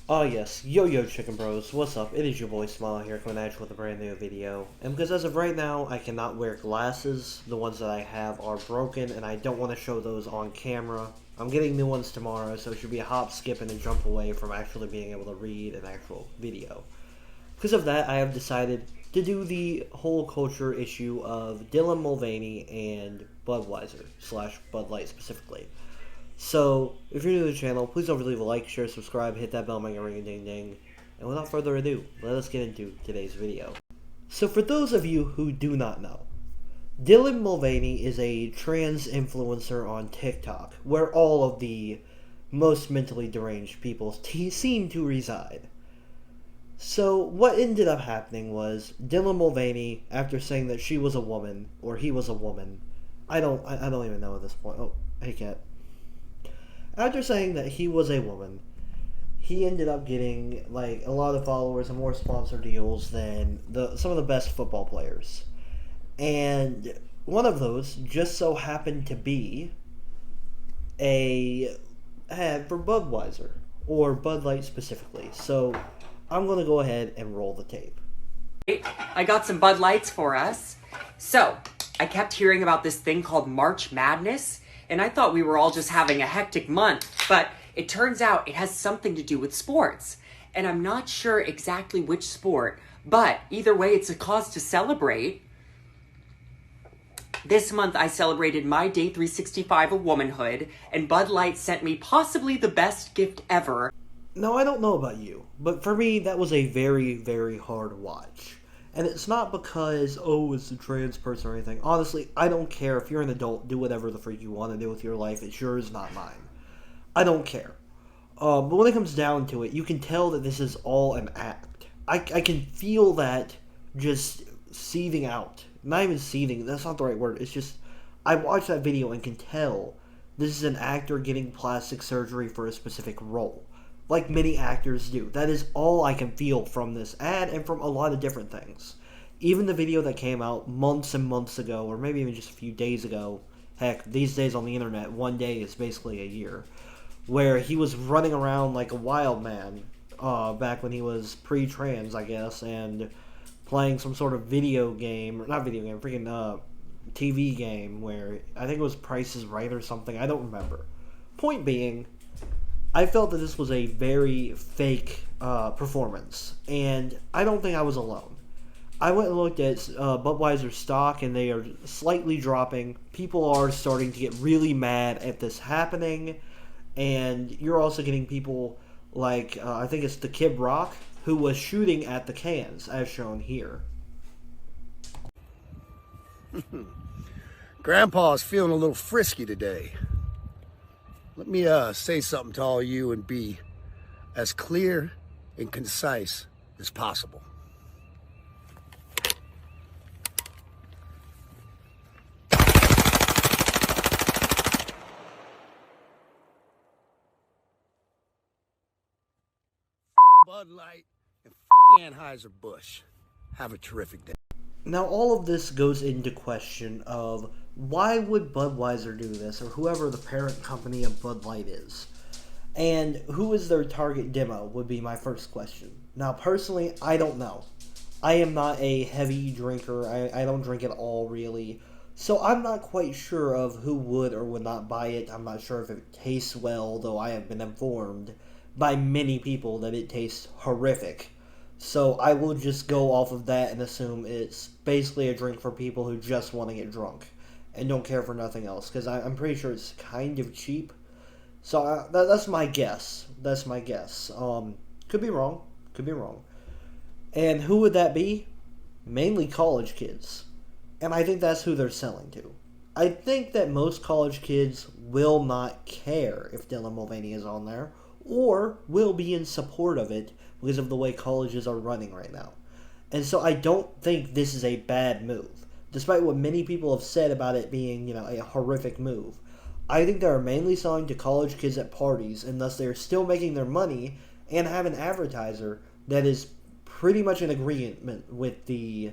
Oh yes, yo chicken bros, what's up? It is your boy Smile here coming at you with a brand new video. And because as of right now, I cannot wear glasses, the ones that I have are broken and I don't want to show those on camera. I'm getting new ones tomorrow, so it should be a hop, skip, and a jump away from actually being able to read an actual video. Because of that, I have decided to do the whole culture issue of Dylan Mulvaney and Budweiser, slash Bud Light specifically. So, if you're new to the channel, please don't leave a like, share, subscribe, hit that bell, make a ring a ding ding. And without further ado, let us get into today's video. So for those of you who do not know, Dylan Mulvaney is a trans influencer on TikTok, where all of the most mentally deranged people seem to reside. So what ended up happening was Dylan Mulvaney, after saying that she was a woman, or he was a woman, I don't even know at this point. Oh, hey cat. After saying that he was a woman, he ended up getting like a lot of followers and more sponsor deals than some of the best football players. And one of those just so happened to be a ad for Budweiser, or Bud Light specifically. So I'm going to go ahead and roll the tape. I got some Bud Lights for us. So, I kept hearing about this thing called March Madness, and I thought we were all just having a hectic month, but it turns out it has something to do with sports. And I'm not sure exactly which sport, but either way, it's a cause to celebrate. This month, I celebrated my day 365 of womanhood, and Bud Light sent me possibly the best gift ever. Now, I don't know about you, but for me, that was a very, very hard watch. And it's not because, oh, it's a trans person or anything. Honestly, I don't care. If you're an adult, do whatever the freak you want to do with your life. It's yours, not mine. I don't care. But when it comes down to it, you can tell that this is all an act. I can feel that just seething out. Not even seething, that's not the right word. It's just, I watched that video and can tell this is an actor getting plastic surgery for a specific role. Like many actors do. That is all I can feel from this ad and from a lot of different things. Even the video that came out months and months ago, or maybe even just a few days ago, heck, these days on the internet, one day is basically a year, where he was running around like a wild man, back when he was pre-trans, I guess, and playing some sort of video game, or not video game, freaking TV game, where I think it was Price is Right or something, I don't remember. Point being, I felt that this was a very fake performance, and I don't think I was alone. I went and looked at Budweiser stock, and they are slightly dropping. People are starting to get really mad at this happening, and you're also getting people like, I think it's the Kid Rock, who was shooting at the cans, as shown here. Grandpa's feeling a little frisky today. Let me say something to all you and be as clear and concise as possible. Bud Light and Anheuser-Busch. Have a terrific day. Now, all of this goes into question of why would Budweiser do this, or whoever the parent company of Bud Light is. And who is their target demo would be my first question. Now, personally, I don't know. I am not a heavy drinker. I don't drink at all, really. So I'm not quite sure of who would or would not buy it. I'm not sure if it tastes well, though I have been informed by many people that it tastes horrific. So I will just go off of that and assume it's basically a drink for people who just want to get drunk and don't care for nothing else, because I'm pretty sure it's kind of cheap. So that's my guess. That's my guess. Could be wrong. Could be wrong. And who would that be? Mainly college kids. And I think that's who they're selling to. I think that most college kids will not care if Dylan Mulvaney is on there, or will be in support of it because of the way colleges are running right now. And so I don't think this is a bad move, despite what many people have said about it being, a horrific move. I think they are mainly selling to college kids at parties, and thus they are still making their money and have an advertiser that is pretty much in agreement with the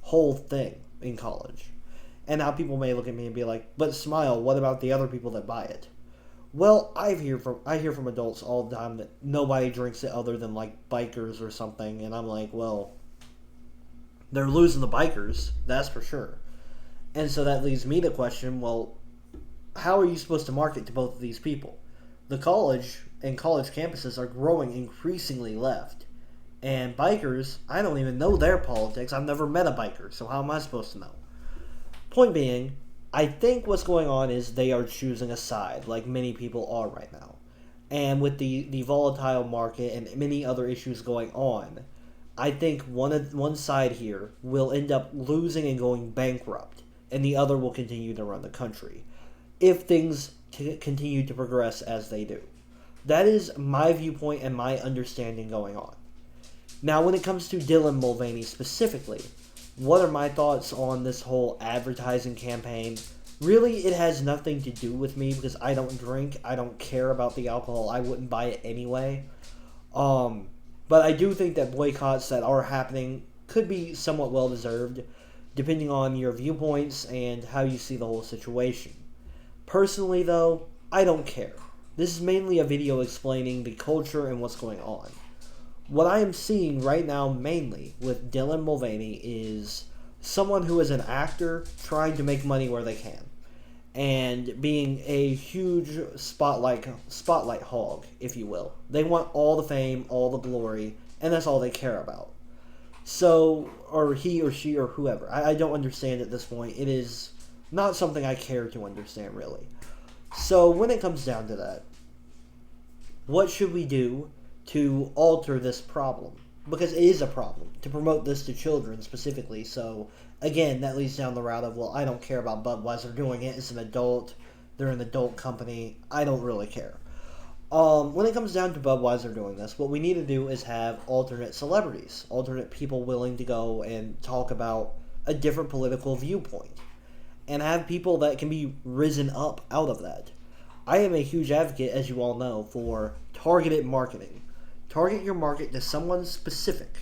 whole thing in college. And now people may look at me and be like, but Smile, what about the other people that buy it? Well, I hear from adults all the time that nobody drinks it other than like bikers or something, and I'm like, well, they're losing the bikers, that's for sure. And so that leads me to question, well, how are you supposed to market to both of these people? The college and college campuses are growing increasingly left. And bikers, I don't even know their politics. I've never met a biker, so how am I supposed to know? Point being, I think what's going on is they are choosing a side, like many people are right now. And with the volatile market and many other issues going on, I think one side here will end up losing and going bankrupt, and the other will continue to run the country if things continue to progress as they do. That is my viewpoint and my understanding going on. Now, when it comes to Dylan Mulvaney specifically, what are my thoughts on this whole advertising campaign? Really, it has nothing to do with me because I don't drink. I don't care about the alcohol. I wouldn't buy it anyway. But I do think that boycotts that are happening could be somewhat well deserved, depending on your viewpoints and how you see the whole situation. Personally, though, I don't care. This is mainly a video explaining the culture and what's going on. What I am seeing right now mainly with Dylan Mulvaney is someone who is an actor trying to make money where they can and being a huge spotlight hog, if you will. They want all the fame, all the glory, and that's all they care about. So, or he or she or whoever. I don't understand at this point. It is not something I care to understand, really. So, when it comes down to that, what should we do to alter this problem? Because it is a problem to promote this to children specifically. So again, that leads down the route of, well, I don't care about Budweiser doing it. It's an adult. They're an adult company. I don't really care. When it comes down to Budweiser doing this, what we need to do is have alternate celebrities, alternate people willing to go and talk about a different political viewpoint, and have people that can be risen up out of that. I am a huge advocate, as you all know, for targeted marketing. Target your market to someone specific,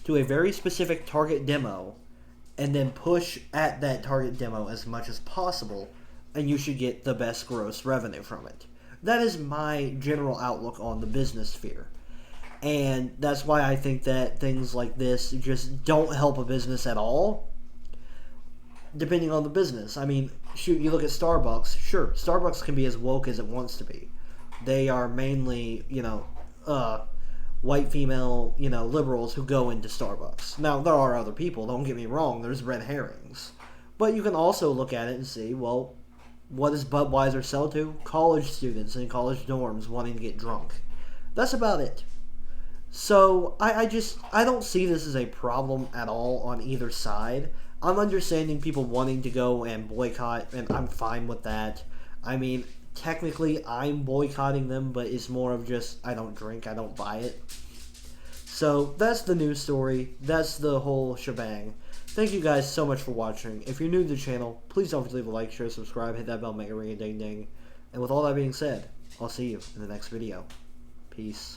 to a very specific target demo, and then push at that target demo as much as possible, and you should get the best gross revenue from it. That is my general outlook on the business sphere. And that's why I think that things like this just don't help a business at all, depending on the business. I mean, shoot, you look at Starbucks. Sure, Starbucks can be as woke as it wants to be. They are mainly, white female, liberals who go into Starbucks. Now, there are other people, don't get me wrong, there's red herrings. But you can also look at it and see, well, what does Budweiser sell to? College students in college dorms wanting to get drunk. That's about it. So, I don't see this as a problem at all on either side. I'm understanding people wanting to go and boycott, and I'm fine with that. I mean, technically, I'm boycotting them, but it's more of just, I don't drink, I don't buy it. So, that's the news story. That's the whole shebang. Thank you guys so much for watching. If you're new to the channel, please don't forget to leave a like, share, subscribe, hit that bell, make it ring a ding ding. And with all that being said, I'll see you in the next video. Peace.